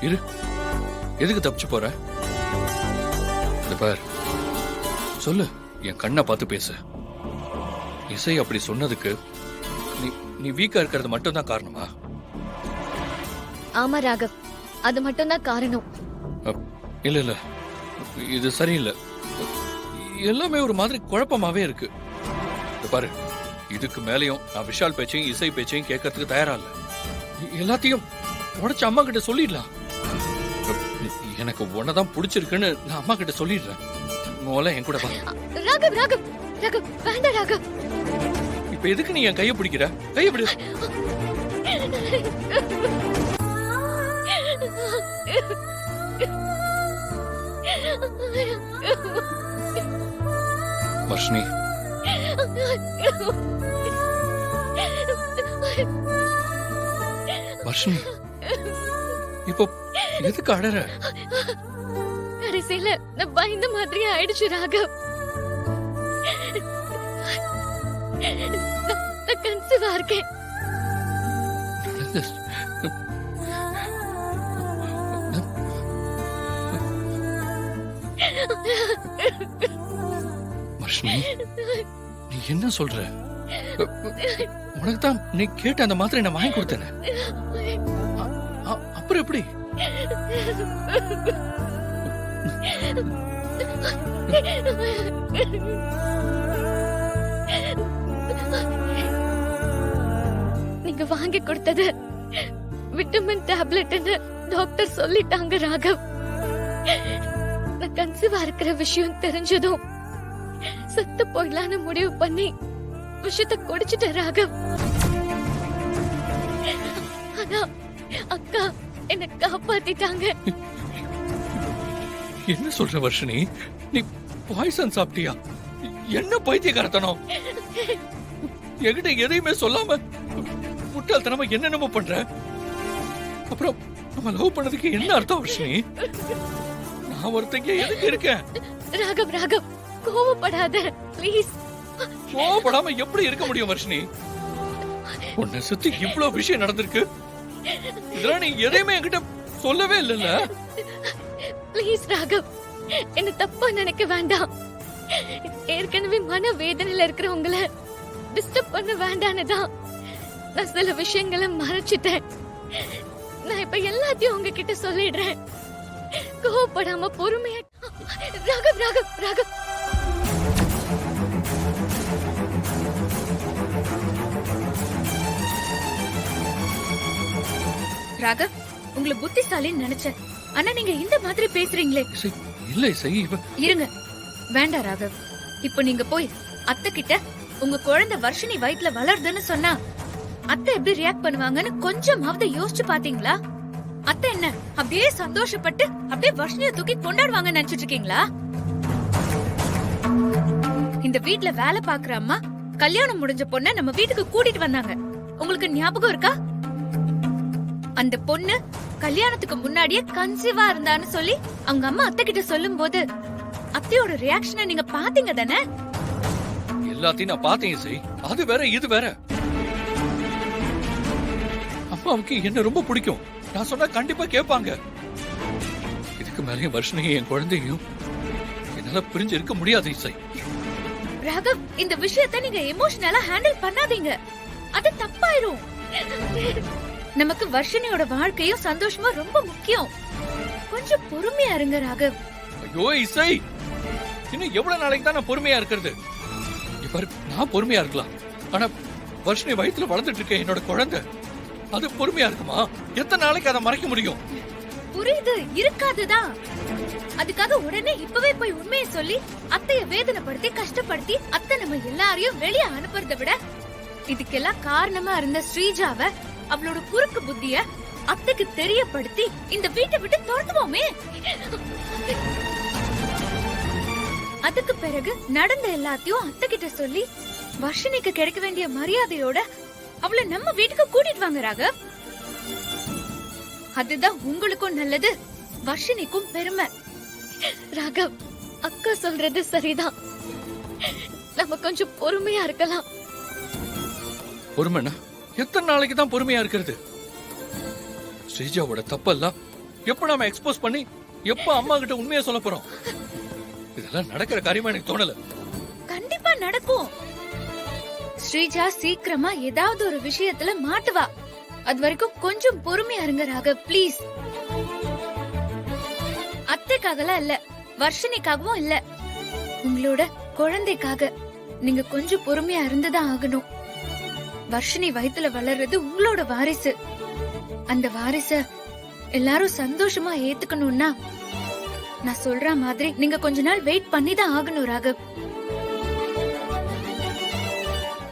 இரு, எதுக்கு தப்பிச்சு போற? இந்த பார், சொல்லு, என் கண்ணை பார்த்து பேசு. இசை அப்படி சொன்னதுக்கு நீ நீ வீக்கா இருக்கிறது மட்டும் தான் காரணமா? ஆமா ராகவ், அது மட்டும் தான் காரணம். இல்ல இல்ல, இது சரியில்லை. எல்லாமே ஒரு மாதிரி குழப்பமாவே இருக்கு. இந்த பாரு, இதுக்கு மேலேயும் நான் விஷால் பேச்சையும் இசை பேச்சையும் கேட்கறதுக்கு தயாரா இல்ல. எல்லாத்தையும் உடைச்சு அம்மா கிட்ட சொல்லிடலாம். எனக்கு உன்னதான் பிடிச்சிருக்குன்னு நான் அம்மா கிட்ட சொல்லிடுறேன். மோல என் கூட வா. ராகவ் ராகவ் ராகவ், வேண்டாம் ராகவ். இப்ப எதுக்கு நீ என் கையை பிடிக்கிற? கையை பிடி. வர்ஷினி, வர்ஷினி, இப்போ எதுக்கு அழற? கடைசியில நான் பயந்த மாதிரி ஆயிடுச்சு ராகவ். நான் கன்சீவா இருக்கேன். வர்ஷினி, நீ என்ன சொல்ற? உனக்கு தான் நீ கேட்ட அந்த மாத்திரை நான் வாங்கி கொடுத்தேன். அப்புறம் எப்படி? நீங்க வாங்கி கொடுத்தது விட்டமின் டேப்லெட்னு டாக்டர் சொல்லிட்டாங்க ராகவ். நான் கன்சீவா இருக்கிற விஷயம் தெரிஞ்சதும் செத்து போயிடலான்னு முடிவு பண்ணி விஷத்தை குடிச்சிட்டேன் ராகவ். ஆனா அக்கா என்ன காப்பாத்திட்டாங்க. என்ன சொல்ற வர்ஷினி? நீ பாய்சன் சாப்பிட்டியா? என்ன பைத்தியக்காரத்தனம்! என்கிட்ட எதையுமே சொல்லாம முட்டாள்தனமா என்னென்னமோ பண்ற. அப்புறம் நம்ம லவ் பண்ணதுக்கு என்ன அர்த்தம் வர்ஷினி? நான் ஒருத்தங்க எதுக்கு இருக்கேன்? ராகவ் ராகவ், கோவப்படாத ப்ளீஸ். கோவப்படாம எப்படி இருக்க முடியும் வர்ஷினி? உன்னை சுத்தி இவ்வளவு விஷயம் நடந்திருக்கு. இதெல்லாம் நீ எதையுமே என்கிட்ட சொல்லவே இல்லைல்ல. ப்ளீஸ் ராகவ், என்ன தப்பா நினைக்க வேண்டாம். ஏற்கனவே மன வேதனையில இருக்கிறவங்கள டிஸ்டர்ப் பண்ண வேண்டான்னு தான் நான் சில விஷயங்களை மறைச்சிட்டேன். நான் இப்ப எல்லாத்தையும் உங்ககிட்ட சொல்லிடுறேன். கோவப்படாம பொறுமையா. ராகவ் ராகவ் ராகவ், ராகவ், உங்களை புத்திசாலின்னு நினைச்சேன். ஆனா நீங்க இந்த மாதிரி பேசுறீங்களே. இல்ல செய். இருங்க, வேண்டாம் ராகவ். இப்போ நீங்க போய் அத்தை கிட்ட உங்க குழந்தை வர்ஷினி வயித்துல வளருதுன்னு சொன்னா அத்தை எப்படி ரியாக்ட் பண்ணுவாங்கன்னு கொஞ்சமாவது யோசிச்சு பாத்தீங்களா? அத்தை என்ன அப்படியே சந்தோஷப்பட்டு அப்படியே வர்ஷினிய தூக்கி கொண்டாடுவாங்கன்னு நினைச்சிட்டு இருக்கீங்களா? இந்த வீட்ல வேலை பாக்குற அம்மா கல்யாணம் முடிஞ்ச பொண்ண நம்ம வீட்டுக்கு கூட்டிட்டு வந்தாங்க. உங்களுக்கு ஞாபகம் இருக்கா? அந்த பொண்ணு கல்யாணத்துக்கு முன்னாடியே கன்சீவா இருந்தான்னு சொல்லி அவங்க அம்மா அத்தை கிட்ட சொல்லும் போது அத்தையோட ரியாக்ஷனை நீங்க பாத்தீங்க தானே? எல்லாத்தையும் நான் பார்த்தேன் செய். அது வேற இது வேற. அம்மாவுக்கு என்ன ரொம்ப பிடிக்கும். நான் சொன்னா கண்டிப்பா கேட்பாங்க. இதுக்கு மேலே வர்ஷினியும் என் குழந்தையும் என்னால பிரிஞ்சு இருக்க முடியாது இசை. ராகவ், இந்த விஷயத்தை நீங்க எமோஷனலா ஹேண்டில் பண்ணாதீங்க. அது தப்பாயிரும். நமக்கு வர்ஷினியோட வாழ்க்கையும் சந்தோஷமா ரொம்ப முக்கியம். கொஞ்சம் பொறுமையா இருங்க ராகவ். ஐயோ இசை, இன்னும் எவ்வளவு நாளைக்கு தான் நான் பொறுமையா இருக்கிறது? இவர் நான் பொறுமையா இருக்கலாம், ஆனா வர்ஷினி வயித்துல வளர்ந்துட்டு இருக்க என்னோட குழந்தை, அது பொறுமையா இருக்குமா? எத்தனை நாளைக்கு அதை மறைக்க முடியும்? புரியுது, இருக்காதுதான். அதுக்காக உடனே இப்பவே போய் உண்மையை சொல்லி அத்தைய வேதனைப்படுத்தி கஷ்டப்படுத்தி அத்தை நம்ம எல்லாரையும் வெளியே அனுப்புறதை விட இதுக்கெல்லாம் காரணமா இருந்த ஸ்ரீஜாவை அவளோட குறுக்கு புத்திய அத்தைக்கு தெரியப்படுத்தி இந்த வீட்டை விட்டு துரத்துவோமே. அதுக்கு பிறகு நடந்த எல்லாத்தையும் அத்தை கிட்ட சொல்லி வர்ஷினிக்கு கிடைக்க வேண்டிய மரியாதையோட அவளை நம்ம வீட்டுக்கு கூட்டிட்டு வாங்க ராகவ். அதுதான் உங்களுக்கும் நல்லது, வர்ஷினிக்கும் பெருமை. ராகவ், அக்கா சொல்றது சரிதான். நம்ம கொஞ்சம் பொறுமையா இருக்கலாம். பொறுமைனா எத்தனை நாளைக்கு தான் பொறுமையா இருக்கிறது? ஸ்ரீஜாவோட தப்பெல்லாம் எப்ப நாம எக்ஸ்போஸ் பண்ணி எப்ப அம்மா கிட்ட உண்மையை சொல்ல போறோம்? இதெல்லாம் நடக்கிற காரியமா எனக்கு தோணல. கண்டிப்பா நடக்கும். ஸ்ரீஜா சீக்கிரமா ஏதாவது ஒரு விஷயத்துல மாட்டுவா. அது வரைக்கும் கொஞ்சம் பொறுமையா இருங்க ராகவ், ப்ளீஸ். அத்தைக்காகலாம் இல்ல, வர்ஷினிக்காகவும் இல்ல, உங்களோட குழந்தைக்காக நீங்க கொஞ்சம் பொறுமையா இருந்துதான் ஆகணும். வர்ஷினி வயித்துல வளர்றது உங்களோட வாரிசு. அந்த வாரிச எல்லாரும் சந்தோஷமா ஏத்துக்கணும்னா நான் சொல்ற மாதிரி நீங்க கொஞ்ச நாள் வெயிட் பண்ணி தான் ஆகணும் ராகவ்.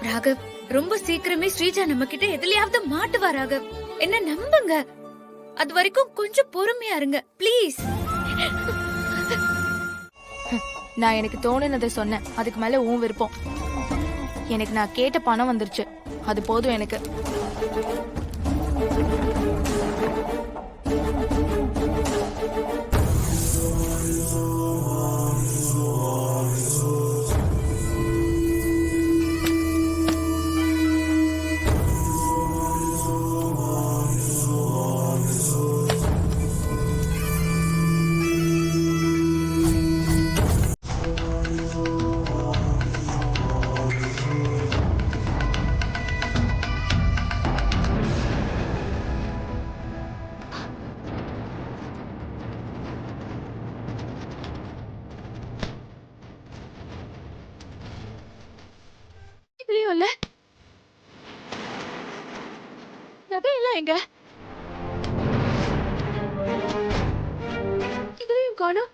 ராகவ், ரொம்ப சீக்கிரமே ஸ்ரீஜா நம்ம கிட்ட எதுலயாவது மாட்டுவா ராகவ். என்ன நம்புங்க. அது வரைக்கும் கொஞ்சம் பொறுமையா இருங்க ப்ளீஸ். நான் எனக்கு தோணுனதை சொன்னேன். அதுக்கு மேல உன் விருப்பம். எனக்கு நான் கேட்ட பணம் வந்துருச்சு, அது போதும் எனக்கு. இதுலயும் இல்ல. நகையெல்லாம் எங்க? இதுலயும் காணோம்.